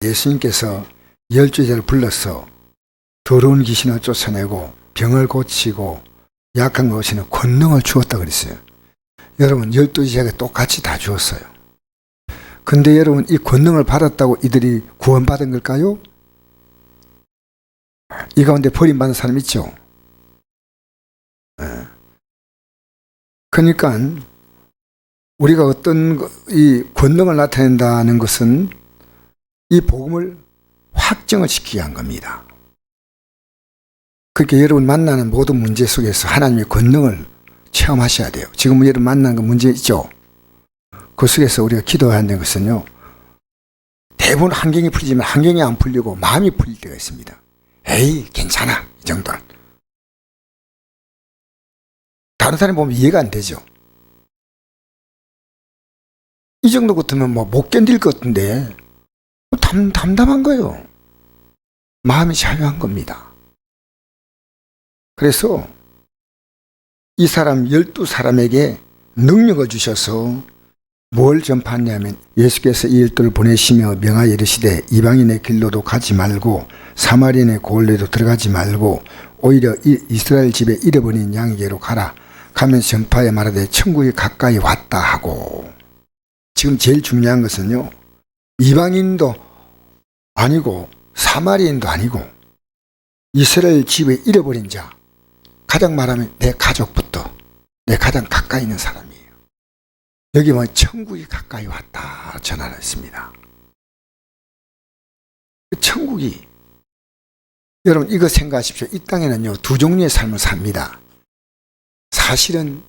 예수님께서 12제자를 불러서 더러운 귀신을 쫓아내고 병을 고치고 약한 것에는 권능을 주었다 그랬어요. 여러분 12제자가 똑같이 다 주었어요. 근데 여러분 이 권능을 받았다고 이들이 구원받은 걸까요? 이 가운데 버림받은 사람 있죠? 그러니까 우리가 어떤 이 권능을 나타낸다는 것은 이 복음을 확정을 시키게 한 겁니다. 그렇게 여러분 만나는 모든 문제 속에서 하나님의 권능을 체험하셔야 돼요. 지금 여러분 만나는 그 문제 있죠? 그 속에서 우리가 기도해야 하는 것은요, 대부분 환경이 풀리지만 환경이 안 풀리고 마음이 풀릴 때가 있습니다. 에이 괜찮아 이 정도는. 다른 사람 보면 이해가 안 되죠. 이 정도 같으면 뭐 못 견딜 것 같은데 담담한 거예요. 마음이 자유한 겁니다. 그래서 이 사람 12사람에게 능력을 주셔서 뭘 전파하냐면 예수께서 이 일들을 보내시며 명하여 이르시되 이방인의 길로도 가지 말고 사마리아인의 고을에도 들어가지 말고 오히려 이스라엘 집에 잃어버린 양에게로 가라. 가면서 전파에 말하되 천국이 가까이 왔다 하고. 지금 제일 중요한 것은요, 이방인도 아니고 사마리아인도 아니고 이스라엘 집에 잃어버린 자, 가장 말하면 내 가족부터 내 가장 가까이 있는 사람이에요. 여기 뭐 천국이 가까이 왔다 전하였습니다. 천국이, 여러분 이거 생각하십시오. 이 땅에는요 두 종류의 삶을 삽니다. 사실은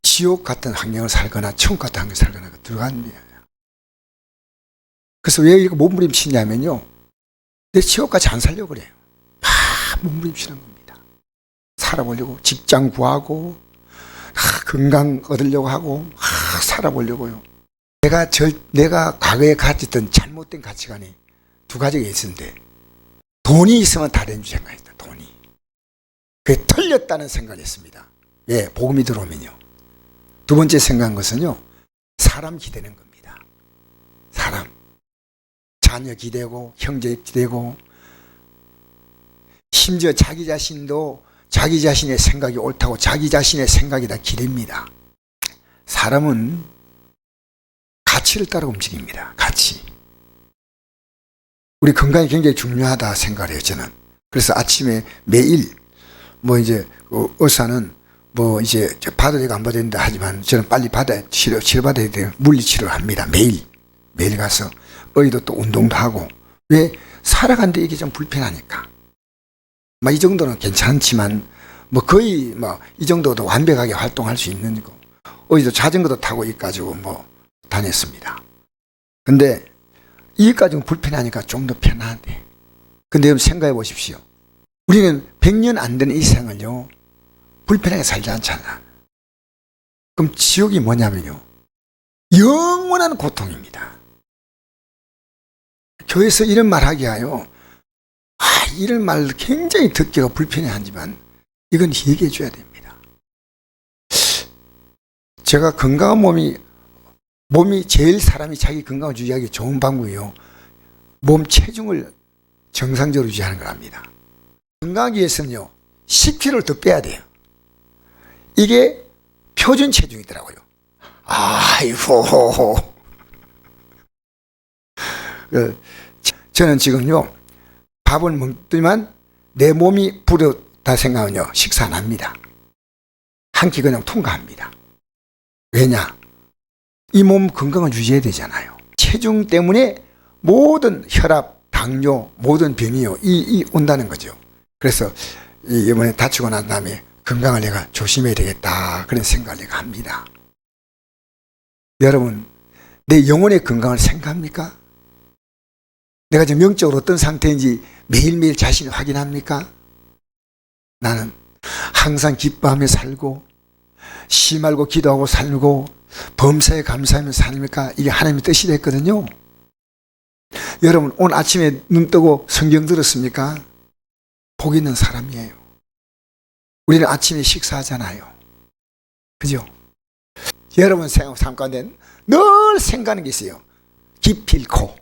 지옥 같은 환경을 살거나 천국 같은 환경을 살거나 들어가는 거예요. 그래서 왜 이렇게 몸부림치냐면요, 내 지옥까지 안 살려고 그래요. 몸부림치는 겁니다. 살아보려고 직장 구하고 건강 얻으려고 하고 살아보려고요. 내가 과거에 가졌던 잘못된 가치관이 두 가지가 있었는데, 돈이 있으면 다 된 줄 생각했다. 돈이. 그게 틀렸다는 생각을 했습니다. 예, 복음이 들어오면요. 두 번째 생각한 것은요, 사람 기대는 겁니다. 사람. 자녀 기대고 형제 기대고 심지어 자기 자신도 자기 자신의 생각이 옳다고 자기 자신의 생각이 다 기대입니다. 사람은 가치를 따라 움직입니다. 가치. 우리 건강이 굉장히 중요하다 생각을 해요, 저는. 그래서 아침에 매일 이제 의사는 이제 받아야 되고 안 받아야 된다 하지만 저는 빨리 치료받아야 돼요. 물리치료를 합니다. 매일 가서 어디도 또 운동도 하고. 왜? 살아가는데 이게 좀 불편하니까. 이 정도는 괜찮지만 거의 이 정도도 완벽하게 활동할 수 있는 거. 어디도 자전거도 타고 이까지고 다녔습니다. 근데 이까지는 불편하니까 좀 더 편하대. 근데 여러분 생각해 보십시오. 우리는 100년 안 되는 이 생을요 불편하게 살지 않잖아. 그럼 지옥이 뭐냐면요, 영원한 고통입니다. 교회에서 이런 말 하게 하여 이런 말 굉장히 듣기가 불편해하지만 이건 얘기해 줘야 됩니다. 제가 건강한 몸이 제일 사람이 자기 건강을 유지하기 좋은 방법이요, 몸 체중을 정상적으로 유지하는 거랍니다. 건강하기 위해서는요 10kg를 더 빼야 돼요. 이게 표준 체중이더라고요. 아이고. 저는 지금요 밥을 먹지만 내 몸이 부르다 생각하면요 식사 안 합니다. 한 끼 그냥 통과합니다. 왜냐? 이 몸 건강을 유지해야 되잖아요. 체중 때문에 모든 혈압, 당뇨, 모든 병이요 이 온다는 거죠. 그래서 이번에 다치고 난 다음에 건강을 내가 조심해야 되겠다 그런 생각을 내가 합니다. 여러분, 내 영혼의 건강을 생각합니까? 내가 지금 영적으로 어떤 상태인지 매일매일 자신을 확인합니까? 나는 항상 기뻐하며 살고 심알고 기도하고 살고 범사에 감사하며 살니까 이게 하나님의 뜻이 됐거든요. 여러분 오늘 아침에 눈 뜨고 성경 들었습니까? 복 있는 사람이에요. 우리는 아침에 식사하잖아요. 그죠? 여러분 삶 가운데 늘 생각하는 게 있어요. 기필코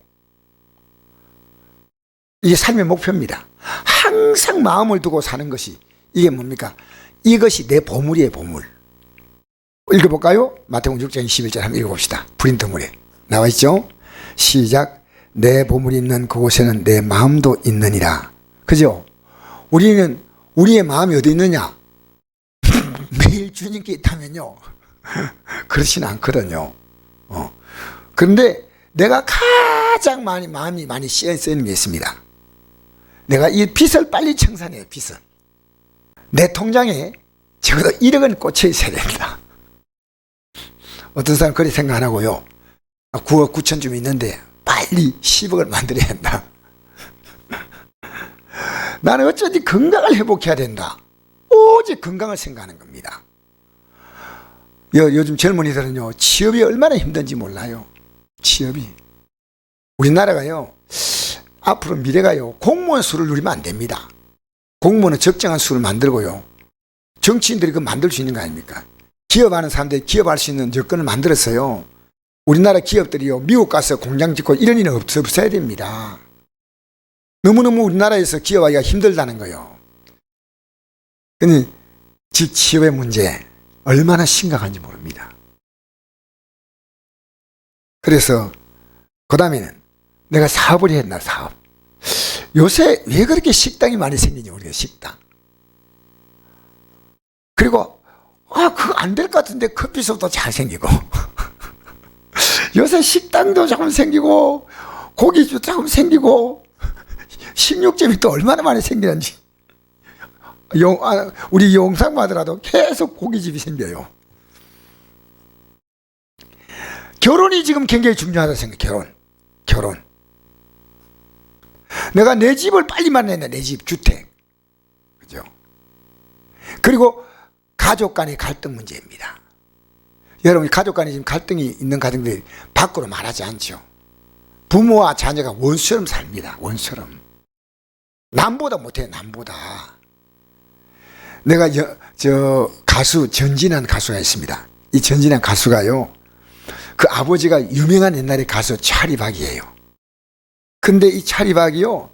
이게 삶의 목표입니다. 항상 마음을 두고 사는 것이 이게 뭡니까? 이것이 내 보물이에요, 보물. 읽어볼까요? 마태복음 6장 21절 한번 읽어봅시다. 프린트물에 나와 있죠? 시작. 내 보물이 있는 그곳에는 내 마음도 있느니라. 그죠? 우리는 우리의 마음이 어디 있느냐? 매일 주님께 있다면요. 그렇진 않거든요. 그런데 내가 가장 마음이 많이 쓰이는 게 있습니다. 내가 이 빚을 빨리 청산해요, 빚을. 내 통장에 적어도 1억은 꽂혀 있어야 된다. 어떤 사람 그렇게 생각 안 하고요. 9억 9천쯤 있는데 빨리 10억을 만들어야 한다. 나는 어쩐지 건강을 회복해야 된다. 오직 건강을 생각하는 겁니다. 요즘 젊은이들은요, 취업이 얼마나 힘든지 몰라요. 취업이. 우리나라가요, 앞으로 미래가요, 공무원 수를 누리면 안 됩니다. 공무원은 적정한 수를 만들고요. 정치인들이 그거 만들 수 있는 거 아닙니까? 기업하는 사람들이 기업할 수 있는 여건을 만들었어요. 우리나라 기업들이요, 미국 가서 공장 짓고 이런 일은 없어야 됩니다. 너무너무 우리나라에서 기업하기가 힘들다는 거예요. 근데 취업의 문제 얼마나 심각한지 모릅니다. 그래서 그 다음에는 내가 사업을 해야 된다. 사업. 요새 왜 그렇게 식당이 많이 생기냐, 우리가 식당. 그리고 그거 안 될 것 같은데 커피숍도 잘 생기고 요새 식당도 조금 생기고 고깃집도 조금 생기고 식육점이 또 얼마나 많이 생기는지. 우리 용산마더라도 계속 고깃집이 생겨요. 결혼이 지금 굉장히 중요하다 생각해. 결혼. 내가 내 집을 빨리 만나야 돼. 내 집, 주택. 그죠? 그리고 가족 간의 갈등 문제입니다. 여러분, 가족 간에 지금 갈등이 있는 가정들이 밖으로 말하지 않죠. 부모와 자녀가 원수처럼 삽니다. 원수처럼. 남보다 못해요. 남보다. 내가 가수 전진한 가수가 있습니다. 이 전진한 가수가요, 그 아버지가 유명한 옛날의 가수 차리박이에요. 근데 이 차리박이요,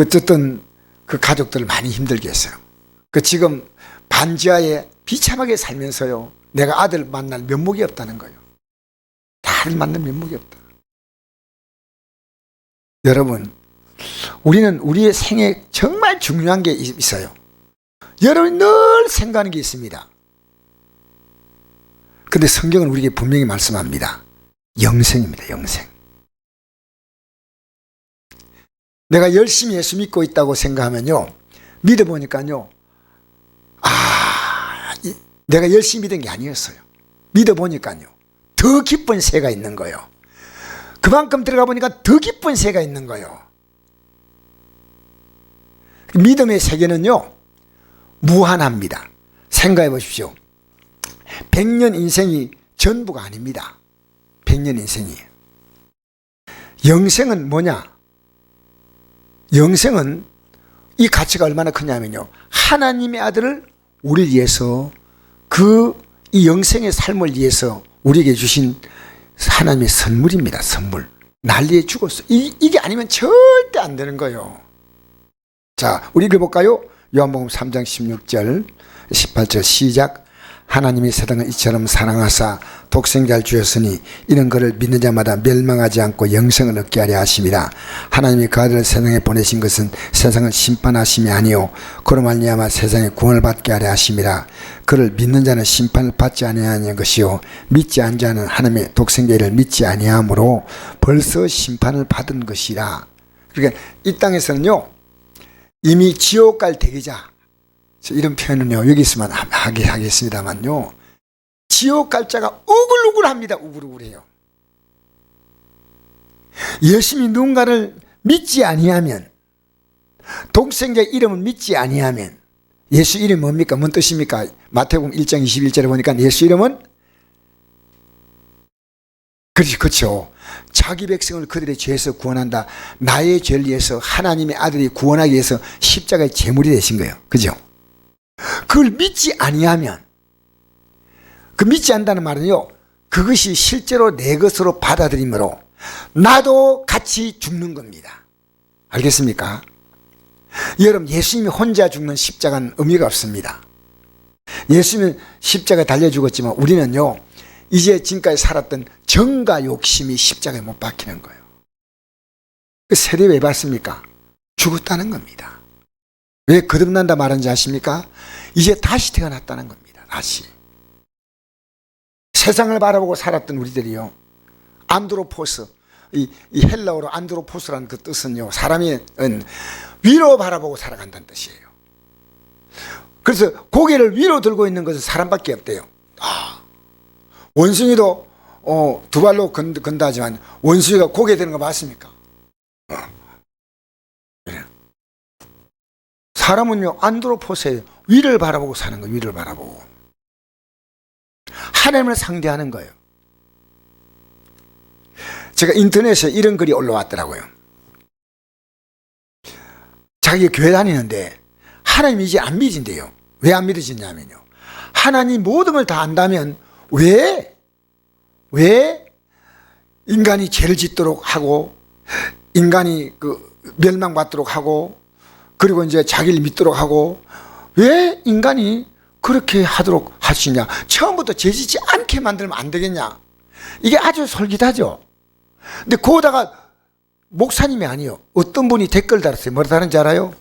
어쨌든 그 가족들을 많이 힘들게 했어요. 지금 반지하에 비참하게 살면서요, 내가 아들 만날 면목이 없다는 거예요. 아들 만날 면목이 없다. 여러분, 우리는 우리의 생에 정말 중요한 게 있어요. 여러분이 늘 생각하는 게 있습니다. 근데 성경은 우리에게 분명히 말씀합니다. 영생입니다. 영생. 내가 열심히 예수 믿고 있다고 생각하면요, 믿어보니까요, 내가 열심히 믿은 게 아니었어요. 믿어보니까요, 더 기쁜 새가 있는 거예요. 그만큼 들어가 보니까 더 기쁜 새가 있는 거예요. 믿음의 세계는요, 무한합니다. 생각해 보십시오. 100년 인생이 전부가 아닙니다. 100년 인생이에요. 영생은 뭐냐? 영생은 이 가치가 얼마나 크냐면요, 하나님의 아들을 우리를 위해서, 이 영생의 삶을 위해서 우리에게 주신 하나님의 선물입니다. 선물. 난리에 죽었어. 이게 아니면 절대 안 되는 거예요. 자, 우리 읽어볼까요? 요한복음 3장 16절 18절 시작. 하나님이 세상을 이처럼 사랑하사 독생자를 주셨으니 이는 그를 믿는 자마다 멸망하지 않고 영생을 얻게 하려 하심이라. 하나님이 그 아들을 세상에 보내신 것은 세상을 심판하심이 아니요 그로 말미암아 세상에 구원을 받게 하려 하심이라. 그를 믿는 자는 심판을 받지 아니하는 것이요 믿지 않는 자는 하나님의 독생자를 믿지 아니하므로 벌써 심판을 받은 것이라. 그러니까 이 땅에서는요, 이미 지옥 갈 대기자, 이런 표현은요, 여기 있으면 하겠습니다만요, 지옥 갈 자가 우글우글합니다. 우글우글해요. 열심히 누군가를 믿지 아니하면, 독생자의 이름을 믿지 아니하면, 예수 이름이 뭡니까? 뭔 뜻입니까? 마태복음 1장 21절에 보니까 예수 이름은, 그렇죠. 자기 백성을 그들의 죄에서 구원한다. 나의 죄를 위해서 하나님의 아들이 구원하기 위해서 십자가의 제물이 되신 거예요. 그죠? 그걸 믿지 아니하면, 그 믿지 않는다는 말은요, 그것이 실제로 내 것으로 받아들이므로 나도 같이 죽는 겁니다. 알겠습니까? 여러분, 예수님이 혼자 죽는 십자가는 의미가 없습니다. 예수님은 십자가에 달려 죽었지만 우리는요, 이제 지금까지 살았던 정과 욕심이 십자가에 못 박히는 거예요. 그 세례 왜 받습니까? 죽었다는 겁니다. 왜 거듭난다 말하는지 아십니까? 이제 다시 태어났다는 겁니다. 다시. 세상을 바라보고 살았던 우리들이요, 안드로포스, 이 헬라어로 안드로포스라는 그 뜻은요, 사람이 위로 바라보고 살아간다는 뜻이에요. 그래서 고개를 위로 들고 있는 것은 사람밖에 없대요. 원숭이도 두 발로 건다 하지만 원숭이가 고개 드는 거 맞습니까? 사람은요, 안드로포스예요. 위를 바라보고 사는 거예요. 위를 바라보고. 하나님을 상대하는 거예요. 제가 인터넷에 이런 글이 올라왔더라고요. 자기가 교회 다니는데 하나님이 이제 안 믿어진대요. 왜 안 믿어지냐면요, 하나님 모든 걸 다 안다면 왜 인간이 죄를 짓도록 하고, 인간이 멸망받도록 하고, 그리고 이제 자기를 믿도록 하고, 왜 인간이 그렇게 하도록 하시냐? 처음부터 죄 짓지 않게 만들면 안 되겠냐? 이게 아주 솔깃하죠. 근데 거기다가 목사님이 아니요, 어떤 분이 댓글 달았어요. 뭐라 다른지 알아요?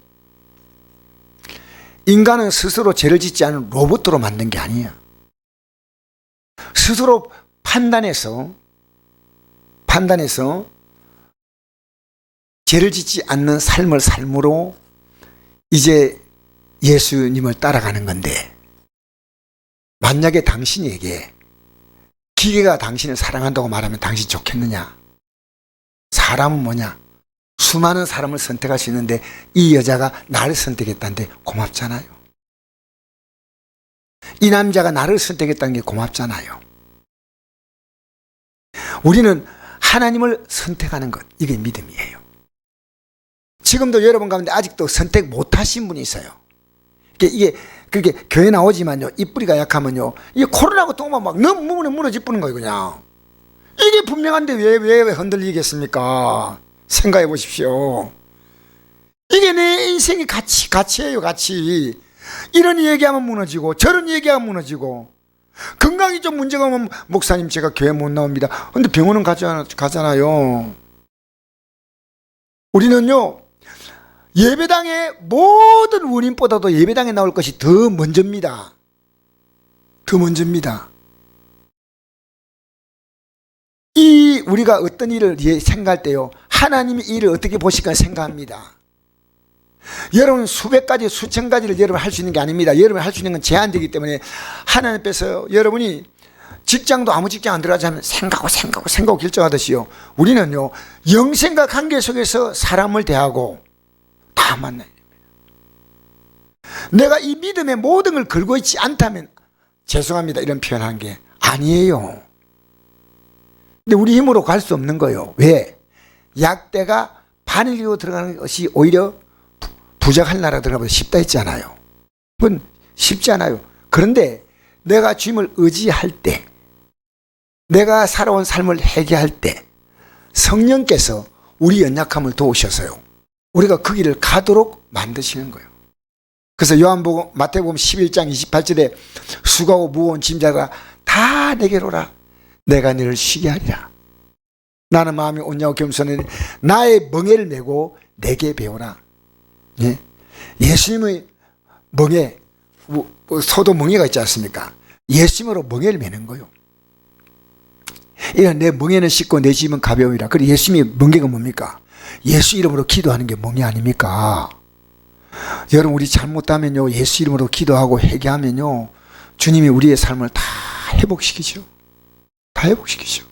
인간은 스스로 죄를 짓지 않은 로봇으로 만든 게 아니야. 스스로 판단해서 죄를 짓지 않는 삶을 삶으로 이제 예수님을 따라가는 건데, 만약에 당신에게 기계가 당신을 사랑한다고 말하면 당신 좋겠느냐? 사람은 뭐냐? 수많은 사람을 선택할 수 있는데 이 여자가 나를 선택했다는데 고맙잖아요. 이 남자가 나를 선택했다는 게 고맙잖아요. 우리는 하나님을 선택하는 것, 이게 믿음이에요. 지금도 여러분 가운데 아직도 선택 못하신 분이 있어요. 이게 그렇게 교회 나오지만요, 이 뿌리가 약하면요, 이게 코로나고 똥만 막 너무 무너져 뿌는 거예요. 그냥 이게 분명한데 왜 흔들리겠습니까? 생각해 보십시오. 이게 내 인생의 가치예요. 가치. 이런 얘기하면 무너지고 저런 얘기하면 무너지고, 건강이 좀 문제가 오면 목사님 제가 교회 못 나옵니다. 근데 병원은 가잖아요. 우리는요, 예배당의 모든 원인보다도 예배당에 나올 것이 더 먼저입니다. 더 먼저입니다. 우리가 어떤 일을 생각할 때요, 하나님이 이 일을 어떻게 보실까 생각합니다. 여러분 수백 가지 수천 가지를 여러분 할 수 있는 게 아닙니다. 여러분 할 수 있는 건 제한되기 때문에 하나님 앞에서 여러분이 직장도 아무 직장 안 들어가지 않으면 생각하고 결정하듯이요, 우리는요, 영생과 관계 속에서 사람을 대하고 다 만나야 됩니다. 내가 이 믿음의 모든 걸 걸고 있지 않다면, 죄송합니다, 이런 표현한 게 아니에요. 근데 우리 힘으로 갈 수 없는 거예요. 왜? 약대가 바늘 기고 들어가는 것이 오히려 부족한 나라 들어가보다 쉽다 했잖아요. 그건 쉽지 않아요. 그런데 내가 주님을 의지할 때, 내가 살아온 삶을 회개할 때 성령께서 우리 연약함을 도우셔서요, 우리가 그 길을 가도록 만드시는 거예요. 그래서 요한복음 마태복음 11장 28절에 수고하고 무거운 짐자들아 다 내게로 오라, 내가 너를 쉬게 하리라. 나는 마음이 온유하고 겸손하니 나의 멍에를 메고 내게 배우라. 예? 예수님의 멍에, 소도 멍에가 있지 않습니까? 예수님으로 멍에를 메는 거예요. 이런 내 멍에는 씻고 내 짐은 가벼우리라. 그리고 예수님의 멍에가 뭡니까? 예수 이름으로 기도하는 게 멍에 아닙니까? 여러분, 우리 잘못하면요, 예수 이름으로 기도하고 회개하면요, 주님이 우리의 삶을 다 회복시키죠. 다 회복시키죠.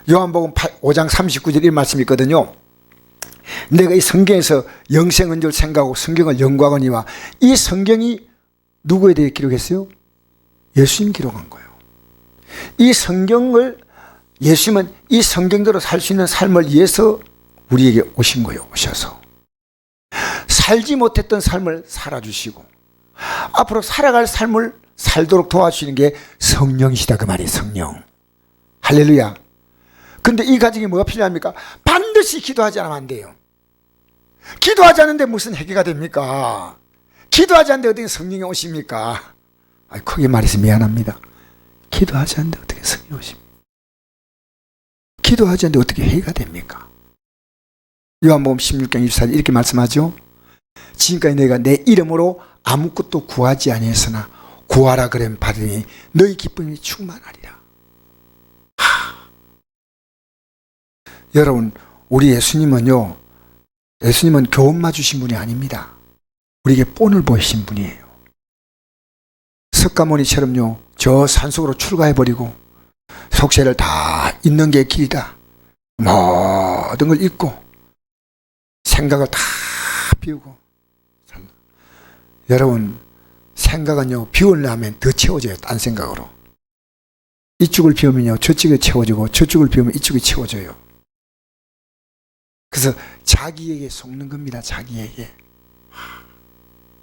요한복음 5장 39절 이 말씀이 있거든요. 내가 이 성경에서 영생은 줄 생각하고 성경을 연구하거니와, 이 성경이 누구에 대해 기록했어요? 예수님 기록한 거예요. 이 성경을, 예수님은 이 성경대로 살 수 있는 삶을 위해서 우리에게 오신 거예요. 오셔서 살지 못했던 삶을 살아주시고 앞으로 살아갈 삶을 살도록 도와주시는 게 성령이시다, 그 말이에요. 성령. 할렐루야. 근데 이 가정이 뭐가 필요합니까? 반드시 기도하지 않으면 안 돼요. 기도하지 않는데 무슨 해결가 됩니까? 기도하지 않는데 어떻게 성령이 오십니까? 크게 말해서 미안합니다. 기도하지 않는데 어떻게 성령이 오십니까? 기도하지 않는데 어떻게 해결가 됩니까? 요한복음 16장 24절 이렇게 말씀하죠. 지금까지 내가 내 이름으로 아무것도 구하지 아니했으나 구하라 그러면 받으니 너희 기쁨이 충만하리라. 여러분, 우리 예수님은요, 예수님은 교훈만 주신 분이 아닙니다. 우리에게 본을 보이신 분이에요. 석가모니처럼요, 저 산속으로 출가해버리고 속세를 다 잊는 게 길이다, 모든 걸 잊고 생각을 다 비우고. 여러분, 생각은요, 비우려면 더 채워져요. 딴 생각으로. 이쪽을 비우면요, 저쪽이 채워지고, 저쪽을 비우면 이쪽이 채워져요. 그래서 자기에게 속는 겁니다. 자기에게.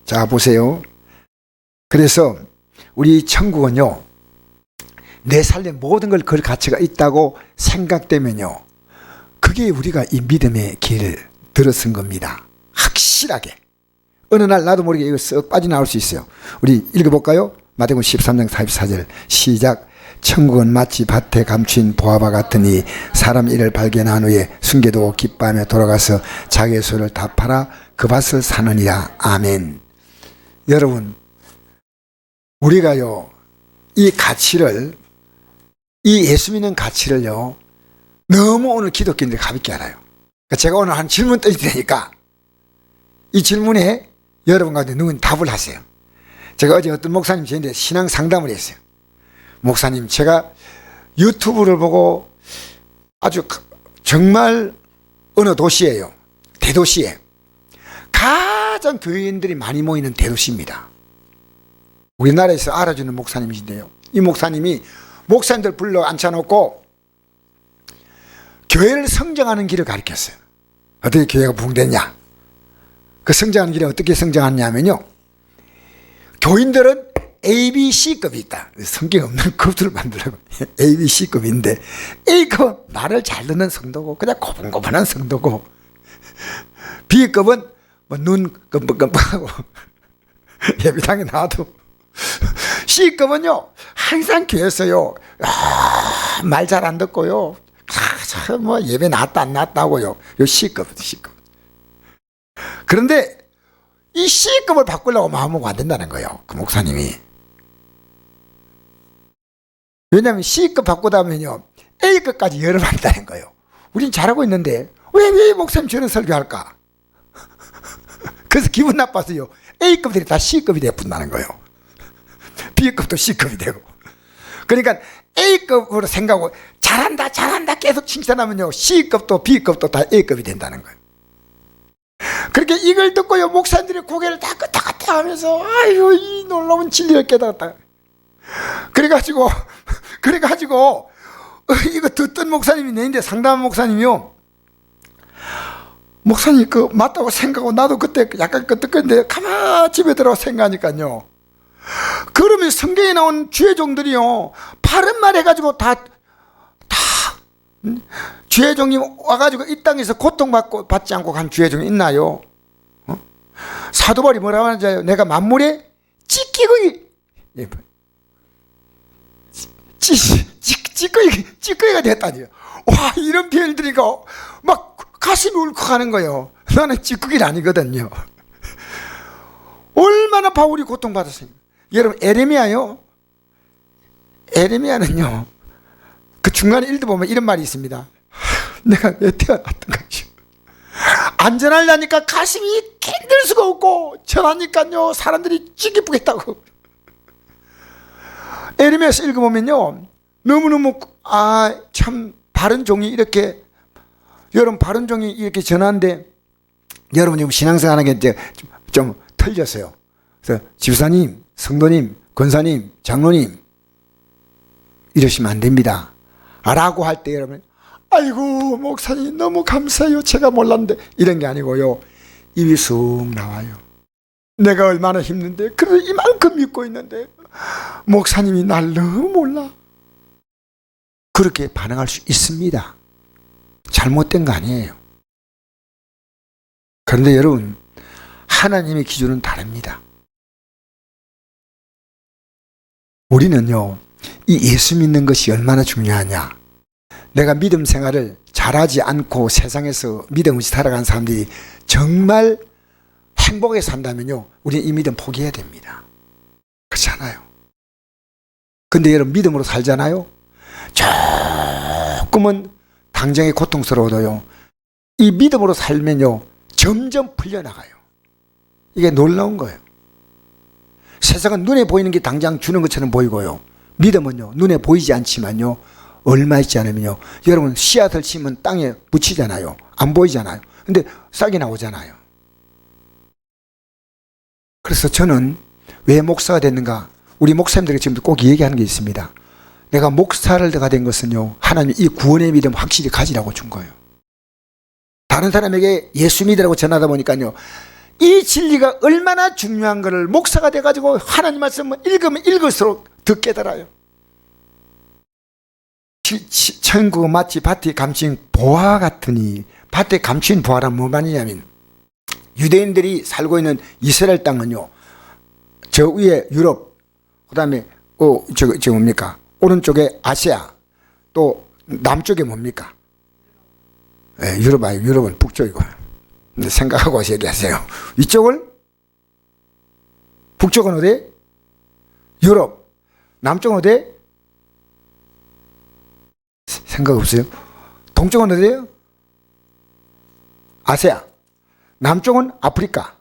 자, 보세요. 그래서 우리 천국은요, 내 삶에 모든 걸 걸 가치가 있다고 생각되면요, 그게 우리가 이 믿음의 길을 들어선 겁니다. 확실하게. 어느 날 나도 모르게 이거 쓱 빠져나올 수 있어요. 우리 읽어볼까요? 마태복음 13장 44절 시작. 천국은 마치 밭에 감춘 보화와 같으니 사람 이를 발견한 후에 순교도 기뻐하며 돌아가서 자기의 소를 다 팔아 그 밭을 사느니라. 아멘. 여러분, 우리가요, 이 가치를, 이 예수 믿는 가치를요, 너무 오늘 기독교인들이 가볍게 알아요. 그러니까 제가 오늘 한 질문 던질 테니까 이 질문에 여러분 가운데 누군 답을 하세요. 제가 어제 어떤 목사님 저한테 신앙 상담을 했어요. 목사님, 제가 유튜브를 보고 아주 정말 어느 도시예요. 대도시에 가장 교인들이 많이 모이는 대도시입니다. 우리나라에서 알아주는 목사님이신데요, 이 목사님이 목사님들 불러 앉혀놓고 교회를 성장하는 길을 가르쳤어요. 어떻게 교회가 부흥됐냐? 그 성장하는 길에 어떻게 성장하냐면요, 교인들은 A, B, C급이 있다. 성경 없는 급들을 만들라고. A, B, C급인데 A급은 말을 잘 듣는 성도고 그냥 고분고분한 성도고, B급은 뭐 눈 끔뻑끔뻑하고 예배당에 나와도, C급은요 항상 교회에서요 말 잘 안 듣고요, 뭐 예배 나왔다 안 나왔다고요. 요 C급. 그런데 이 C급을 바꾸려고 마음먹으면 안 된다는 거예요, 그 목사님이. 왜냐하면 C급 바꾸다 보면요 A급까지 열어버린다는 거예요. 우린 잘하고 있는데 왜 목사님 저런 설교할까? 그래서 기분 나빠서요 A급들이 다 C급이 되어본다는 거예요. B급도 C급이 되고. 그러니까 A급으로 생각하고 잘한다 계속 칭찬하면요 C급도 B급도 다 A급이 된다는 거예요. 그렇게 이걸 듣고요 목사님들이 고개를 다 끄덕끄덕 하면서 아유 이 놀라운 진리를 깨달았다. 그래가지고 이거 듣던 목사님이 내인데 상담한 목사님이요, 목사님 그 맞다고 생각하고 나도 그때 약간 끄떡했는데 가만 집에 들어가 생각하니까요, 그러면 성경에 나온 주의 종들이요 바른 말 해가지고 다 주의 종이 와가지고 이 땅에서 고통받지 않고 간 주의 종이 있나요? 사도 바울이 뭐라고 하는지 알아요? 내가 만물에 찌꺼기가 됐다니요. 와, 이런 표현을 들으니까 막 가슴이 울컥하는 거예요. 나는 찌꺼기는 아니거든요. 얼마나 바울이 고통받았어요. 여러분, 에레미야는요 그 중간에 읽다 보면 이런 말이 있습니다. 내가 왜 태어났던 것이요, 안전하려니까 가슴이 견딜 수가 없고 전하니까요 사람들이 찌기쁘겠다고. 에레미야서 읽어보면요 너무너무 참 바른 종이 이렇게, 여러분 바른 종이 이렇게 전하는데 여러분 지금 신앙생활하는 게 이제 좀 틀렸어요. 그래서 집사님, 성도님, 권사님, 장로님 이러시면 안 됩니다 라고 할 때 여러분 아이고 목사님 너무 감사해요, 제가 몰랐는데, 이런 게 아니고요 입이 쑥 나와요. 내가 얼마나 힘든데 그래도 이만큼 믿고 있는데 목사님이 날 너무 몰라. 그렇게 반응할 수 있습니다. 잘못된 거 아니에요. 그런데 여러분, 하나님의 기준은 다릅니다. 우리는요, 이 예수 믿는 것이 얼마나 중요하냐. 내가 믿음 생활을 잘하지 않고 세상에서 믿음 없이 살아가는 사람들이 정말 행복하게 산다면요, 우리는 이 믿음 포기해야 됩니다. 그렇지 않아요? 근데 여러분, 믿음으로 살잖아요? 조금은 당장에 고통스러워도요, 이 믿음으로 살면요, 점점 풀려나가요. 이게 놀라운 거예요. 세상은 눈에 보이는 게 당장 주는 것처럼 보이고요, 믿음은요, 눈에 보이지 않지만요, 얼마 있지 않으면요, 여러분 씨앗을 치면 땅에 묻히잖아요. 안 보이잖아요. 근데 싹이 나오잖아요. 그래서 저는 왜 목사가 됐는가, 우리 목사님들에게 지금 꼭 얘기하는 게 있습니다. 내가 목사가 된 것은요, 하나님 이 구원의 믿음 확실히 가지라고 준 거예요. 다른 사람에게 예수 믿으라고 전하다 보니까요, 이 진리가 얼마나 중요한 것을 목사가 돼가지고 하나님 말씀을 읽으면 읽을수록 더 깨달아요. 천국 마치 밭에 감추인 보화 같으니, 밭에 감추인 보화란 뭐 말이냐면, 유대인들이 살고 있는 이스라엘 땅은요, 저 위에 유럽, 그 다음에 저 뭡니까, 오른쪽에 아시아, 또 남쪽에 뭡니까, 유럽 아니고 유럽은 북쪽이고. 근데 생각하고 얘기하세요. 이쪽은 북쪽은 어디? 유럽. 남쪽은 어디? 생각 없어요? 동쪽은 어디예요? 아시아. 남쪽은 아프리카.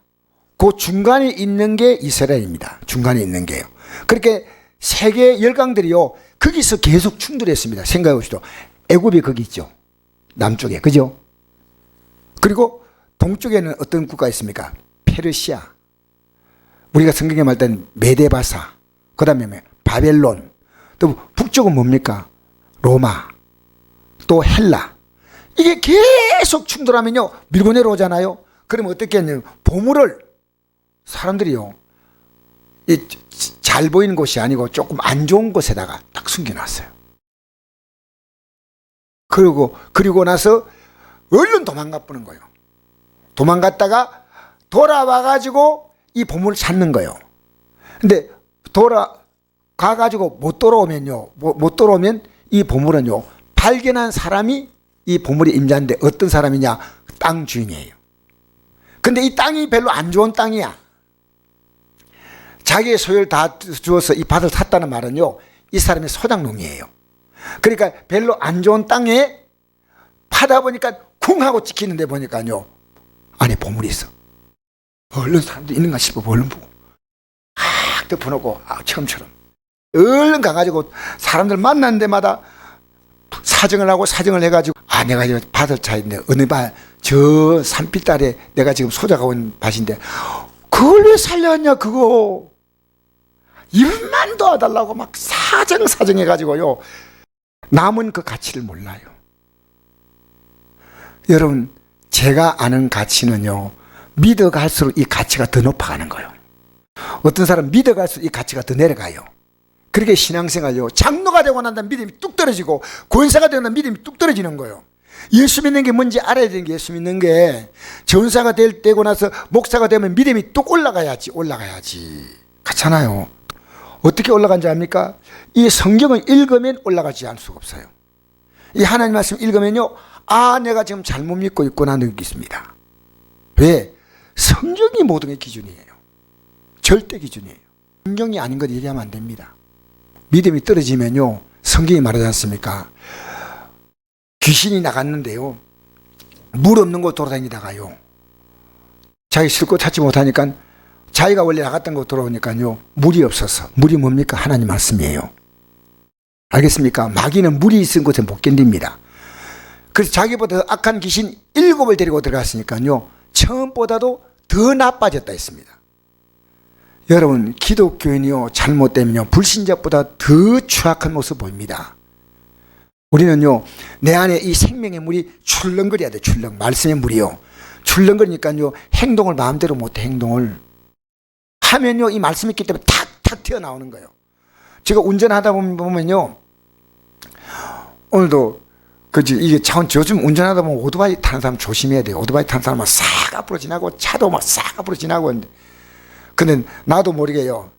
그 중간에 있는 게 이스라엘입니다. 중간에 있는 게요. 그렇게 세계 열강들이요, 거기서 계속 충돌했습니다. 생각해 보시죠. 애굽이 거기 있죠. 남쪽에. 그죠? 그리고 동쪽에는 어떤 국가가 있습니까? 페르시아. 우리가 성경에 말할 때는 메데바사. 그 다음에 바벨론. 또 북쪽은 뭡니까? 로마. 또 헬라. 이게 계속 충돌하면요, 밀고 내려오잖아요. 그러면 어떻게 했냐면, 보물을 사람들이요, 잘 보이는 곳이 아니고 조금 안 좋은 곳에다가 딱 숨겨놨어요. 그리고 나서 얼른 도망가 보는 거예요. 도망갔다가 돌아와가지고 이 보물을 찾는 거예요. 근데 돌아가가지고 못 돌아오면요, 못 돌아오면 이 보물은요, 발견한 사람이 이 보물이 임자인데 어떤 사람이냐? 땅 주인이에요. 근데 이 땅이 별로 안 좋은 땅이야. 자기의 소유를 다 주어서 이 밭을 샀다는 말은요, 이 사람이 소장농이에요. 그러니까 별로 안 좋은 땅에 파다 보니까 쿵 하고 찍히는데 보니까요, 안에 보물이 있어. 얼른 사람들이 있는가 싶어 얼른 보고 확 덮어놓고, 처음처럼 얼른 가가지고 사람들 만나는 데마다 사정을 하고 사정을 해가지고, 내가 지금 밭을 차있는데 어느 저 산빛 아래 내가 지금 소작하고 있는 밭인데 그걸 왜 살려왔냐, 그거 일만 도와달라고 막 사정해가지고요, 남은 그 가치를 몰라요. 여러분, 제가 아는 가치는요, 믿어갈수록 이 가치가 더 높아가는 거예요. 어떤 사람 믿어갈수록 이 가치가 더 내려가요. 그렇게 신앙생활요, 장로가 되고 난 다음에 믿음이 뚝 떨어지고, 권사가 되고 난 믿음이 뚝 떨어지는 거예요. 예수 믿는 게 뭔지 알아야 되는 게, 예수 믿는 게 전사가 되고 나서 목사가 되면 믿음이 뚝 올라가야지. 그렇잖아요. 어떻게 올라간지 압니까? 이 성경을 읽으면 올라가지 않을 수가 없어요. 이 하나님 말씀 읽으면요, 내가 지금 잘못 믿고 있구나 느끼습니다. 왜? 성경이 모든 게 기준이에요. 절대 기준이에요. 성경이 아닌 것 얘기하면 안 됩니다. 믿음이 떨어지면요, 성경이 말하지 않습니까? 귀신이 나갔는데요, 물 없는 곳 돌아다니다가요, 자기 쉴 곳 찾지 못하니까 자기가 원래 나갔던 곳 돌아오니까요, 물이 없어서. 물이 뭡니까? 하나님 말씀이에요. 알겠습니까? 마귀는 물이 있은 곳에 못 견딥니다. 그래서 자기보다 악한 귀신 7을 데리고 들어갔으니까요, 처음보다도 더 나빠졌다 했습니다. 여러분, 기독교인이요, 잘못되면요, 불신자보다 더 추악한 모습 보입니다. 우리는요, 내 안에 이 생명의 물이 출렁거려야 돼. 말씀의 물이요, 출렁거리니까요, 행동을 마음대로 못해. 행동을 하면요, 이 말씀이 있기 때문에 탁탁 튀어나오는 거예요. 제가 운전하다 보면요, 오늘도 그지? 이게 차 요즘 운전하다 보면 오토바이 타는 사람 조심해야 돼요. 오토바이 타는 사람은 싹 앞으로 지나고 차도 막 싹 앞으로 지나고. 근데 나도 모르게요.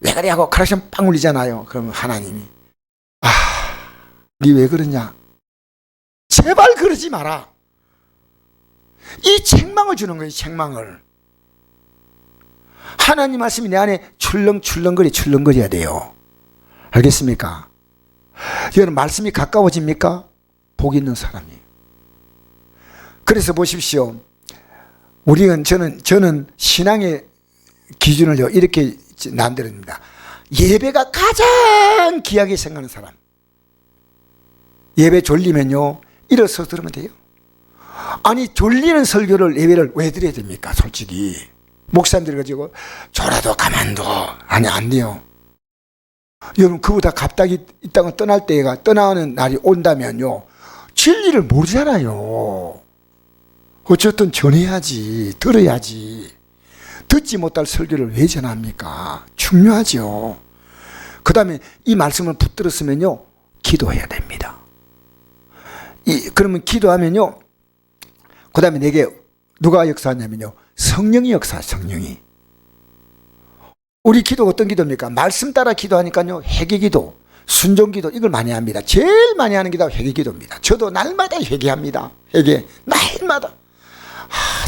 왜 그래 하고 크락션 빵 울리잖아요. 그러면 하나님이 니 왜 그러냐? 제발 그러지 마라. 이 책망을 주는 거예요. 책망을. 하나님 말씀이 내 안에 출렁거려야 돼요. 알겠습니까? 여러분 말씀이 가까워집니까? 복 있는 사람이에요. 그래서 보십시오. 저는 신앙의 기준을요 이렇게 만들어집니다. 예배가 가장 귀하게 생각하는 사람. 예배 졸리면요 일어서서 들으면 돼요. 아니 졸리는 설교를 예배를 왜 드려야 됩니까? 솔직히 목사님들 가지고 졸아도 가만둬. 아니 안 돼요. 여러분 그보다 갑자기 이 땅을 떠날 때가 떠나는 날이 온다면요 진리를 모르잖아요. 어쨌든 전해야지. 들어야지. 듣지 못할 설교를 왜 전합니까? 중요하죠. 그 다음에 이 말씀을 붙들었으면요 기도해야 됩니다. 그러면 기도하면요 그 다음에 내게 누가 역사하냐면요 성령이 역사. 성령이. 우리 기도 어떤 기도입니까? 말씀 따라 기도하니까요 회개기도, 순종기도 이걸 많이 합니다. 제일 많이 하는 기도가 회개기도입니다. 저도 날마다 회개합니다. 회개 날마다.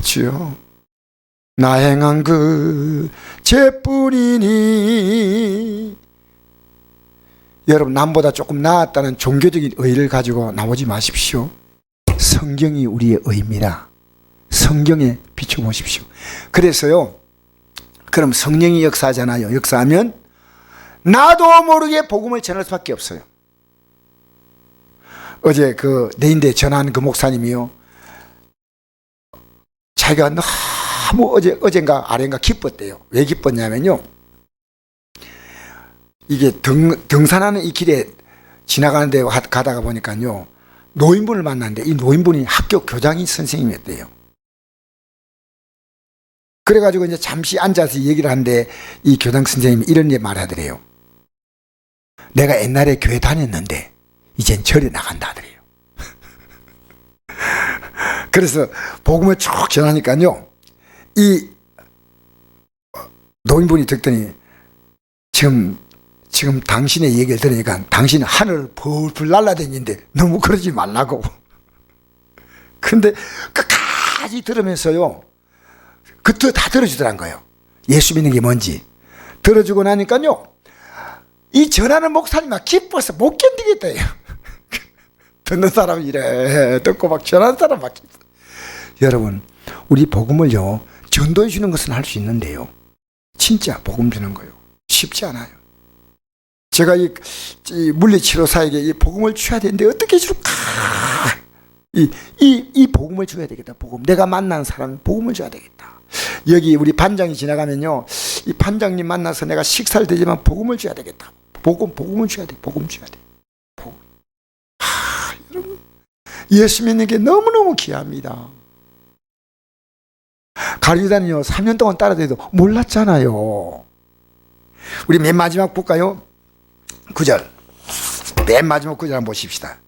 주여 나 행한 그 죄뿐이니. 여러분 남보다 조금 나았다는 종교적인 의의를 가지고 나오지 마십시오. 성경이 우리의 의입니다. 성경에 비춰보십시오. 그래서요 그럼 성령이 역사하잖아요. 역사하면 나도 모르게 복음을 전할 수밖에 없어요. 어제 내인대 전하는 그 목사님이요 자기가 너무 어젠가 아ren가 기뻤대요. 왜 기뻤냐면요 이게 등산하는 이 길에 지나가는데 가다가 보니까요 노인분을 만났는데 이 노인분이 학교 교장인 선생님이었대요. 그래가지고 이제 잠시 앉아서 얘기를 하는데 이 교장 선생님이 이런 말을 하더래요. 내가 옛날에 교회 다녔는데 이젠 절에 나간다 하더래요. 그래서 복음을 쭉 전하니까요 이 노인분이 듣더니 지금 당신의 얘기를 들으니까 당신은 하늘을 불불 날아다니는데 너무 그러지 말라고. 근데 끝까지 들으면서요 그때 다 들어주더란 거예요. 예수 믿는 게 뭔지 들어주고 나니까요 이 전하는 목사님 막 기뻐서 못 견디겠다요. 듣는 사람이 이래 듣고 막 전하는 사람 막 기뻐. 여러분 우리 복음을요 전도해 주는 것은 할 수 있는데요 진짜 복음 주는 거요 쉽지 않아요. 제가 이 물리치료사에게 이 복음을 줘야 되는데 어떻게 줄까? 이 복음을 줘야 되겠다. 복음. 내가 만난 사람 복음을 줘야 되겠다. 여기 우리 반장이 지나가면요 이 반장님 만나서 내가 식사를 되지만 복음을 줘야 되겠다. 복음을 줘야 돼. 복음 줘야 돼. 복음. 여러분 예수 믿는 게 너무너무 귀합니다. 가르치다니요 3년 동안 따라다녀도 몰랐잖아요. 우리 맨 마지막 볼까요? 9절. 맨 마지막 9절 한번 보십시다.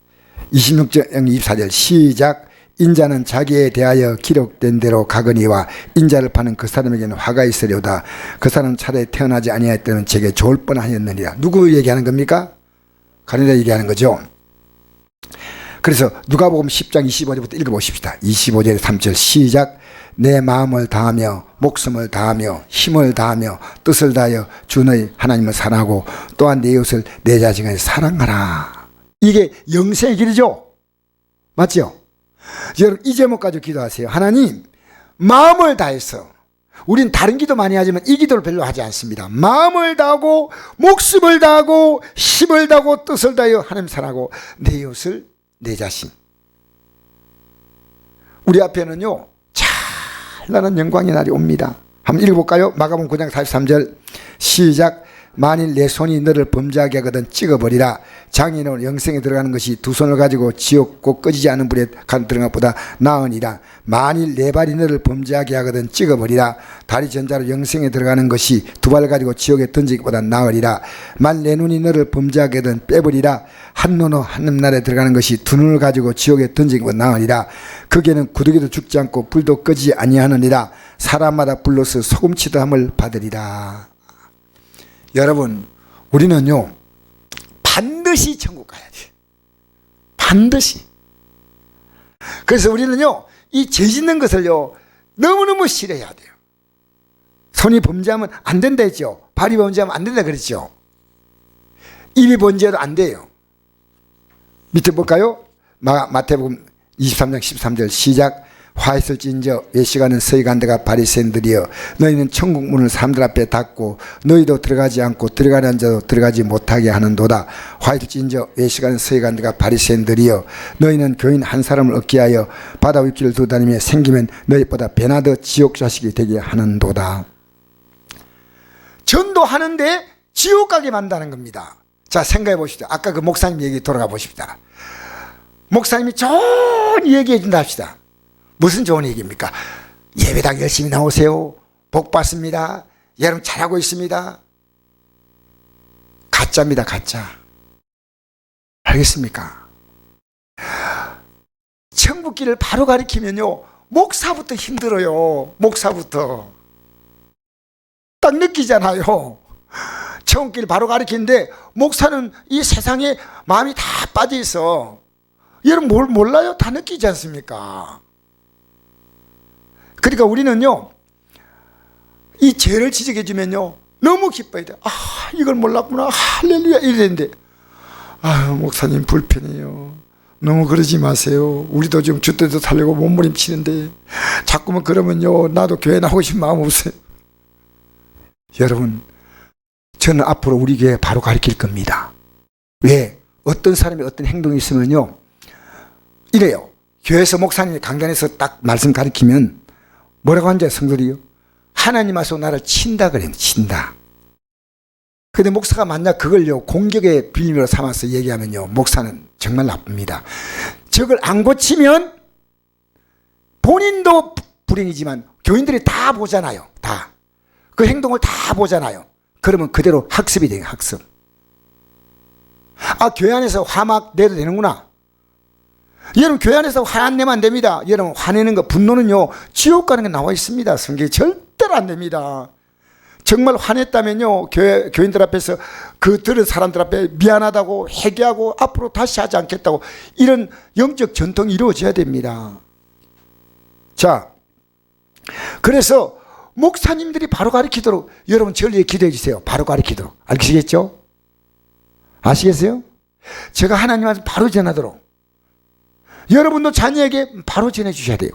26절 24절 시작. 인자는 자기에 대하여 기록된 대로 가거니와 인자를 파는 그 사람에게는 화가 있으려다. 그 사람 차라리 태어나지 아니하였다면 제게 좋을 뻔하였느니라. 누구 얘기하는 겁니까? 가느라 얘기하는 거죠. 그래서 누가복음 10장 25절부터 읽어보십시다. 25절에 3절 시작. 내 마음을 다하며 목숨을 다하며 힘을 다하며 뜻을 다하여 주 너희 하나님을 사랑하고 또한 내 이웃을 내 자신을 사랑하라. 이게 영생의 길이죠. 맞죠? 여러분 이 제목 가지고 기도하세요. 하나님 마음을 다해서, 우린 다른 기도 많이 하지만 이 기도를 별로 하지 않습니다. 마음을 다하고 목숨을 다하고 힘을 다하고 뜻을 다하여 하나님 사랑하고 내 이웃을 내 자신. 우리 앞에는요 찬란한 영광의 날이 옵니다. 한번 읽어볼까요? 마가복음 9장 43절 시작. 만일 내 손이 너를 범죄하게 하거든 찍어버리라. 장인은 영생에 들어가는 것이 두 손을 가지고 지옥 곧 꺼지지 않은 불에 들어간 것보다 나으니라. 만일 내 발이 너를 범죄하게 하거든 찍어버리라. 다리 전자로 영생에 들어가는 것이 두 발 가지고 지옥에 던지기보다 나으리라. 만일 내 눈이 너를 범죄하게 하거든 빼버리라. 한 눈으로 하늘나라에 들어가는 것이 두 눈을 가지고 지옥에 던지기보다 나으리라. 거기에는 구더기도 죽지 않고 불도 꺼지지 아니하느니라. 사람마다 불로서 소금치도함을 받으리라. 여러분, 우리는요 반드시 천국 가야 돼. 반드시. 그래서 우리는요 이 죄 짓는 것을요 너무너무 싫어해야 돼요. 손이 범죄하면 안 된다 했죠. 발이 범죄하면 안 된다 그랬죠. 입이 범죄해도 안 돼요. 밑에 볼까요? 마태복음 23장 13절 시작. 화 있을진저 외식하는 서기관들과 바리새인들이여 너희는 천국 문을 사람들 앞에 닫고 너희도 들어가지 않고 들어가는 자도 들어가지 못하게 하는도다. 화 있을진저 외식하는 서기관들과 바리새인들이여 너희는 교인 한 사람을 얻게 하여 바다 윗길을 돌아다니며 생기면 너희보다 배나 더 지옥 자식이 되게 하는도다. 전도하는데 지옥 가게 만드는 겁니다. 자, 생각해 보십시오. 아까 그 목사님 얘기 돌아가 보십시다. 목사님이 좋은 얘기 해준다 합시다. 무슨 좋은 얘기입니까? 예배당 열심히 나오세요. 복 받습니다. 여러분 잘하고 있습니다. 가짜입니다. 가짜. 알겠습니까? 천국길을 바로 가리키면요 목사부터 힘들어요. 목사부터 딱 느끼잖아요. 천국길 바로 가리키는데 목사는 이 세상에 마음이 다 빠져 있어. 여러분 뭘 몰라요? 다 느끼지 않습니까? 그러니까 우리는요 이 죄를 지적해 주면요 너무 기뻐야 돼. 아, 이걸 몰랐구나. 할렐루야 이랬는데 아, 목사님 불편해요. 너무 그러지 마세요. 우리도 좀 주때도 살려고 몸부림치는데 자꾸만 그러면요 나도 교회 나오고 싶은 마음 없어요. 여러분, 저는 앞으로 우리 교회 바로 가르칠 겁니다. 왜? 어떤 사람이 어떤 행동이 있으면요 이래요. 교회에서 목사님이 강단에서 딱 말씀 가르치면 뭐라고 하는지 성도들이요? 하나님 와서 나를 친다 그래요. 친다. 근데 목사가 만약 그걸요 공격의 빌미로 삼아서 얘기하면요 목사는 정말 나쁩니다. 저걸 안 고치면 본인도 불행이지만 교인들이 다 보잖아요. 다. 그 행동을 다 보잖아요. 그러면 그대로 학습이 돼요. 학습. 아, 교회 안에서 화 막 내도 되는구나. 여러분 교회 안에서 화 안 내면 안 됩니다. 여러분 화내는 거 분노는요 지옥 가는 게 나와 있습니다. 성경에 절대로 안 됩니다. 정말 화냈다면요 교인들 앞에서 그 들은 사람들 앞에 미안하다고 회개하고 앞으로 다시 하지 않겠다고 이런 영적 전통이 이루어져야 됩니다. 자, 그래서 목사님들이 바로 가르치도록 여러분 저를 위해 기도해 주세요. 바로 가르치도록. 아시겠죠? 아시겠어요? 제가 하나님한테 바로 전하도록 여러분도 자녀에게 바로 전해 주셔야 돼요.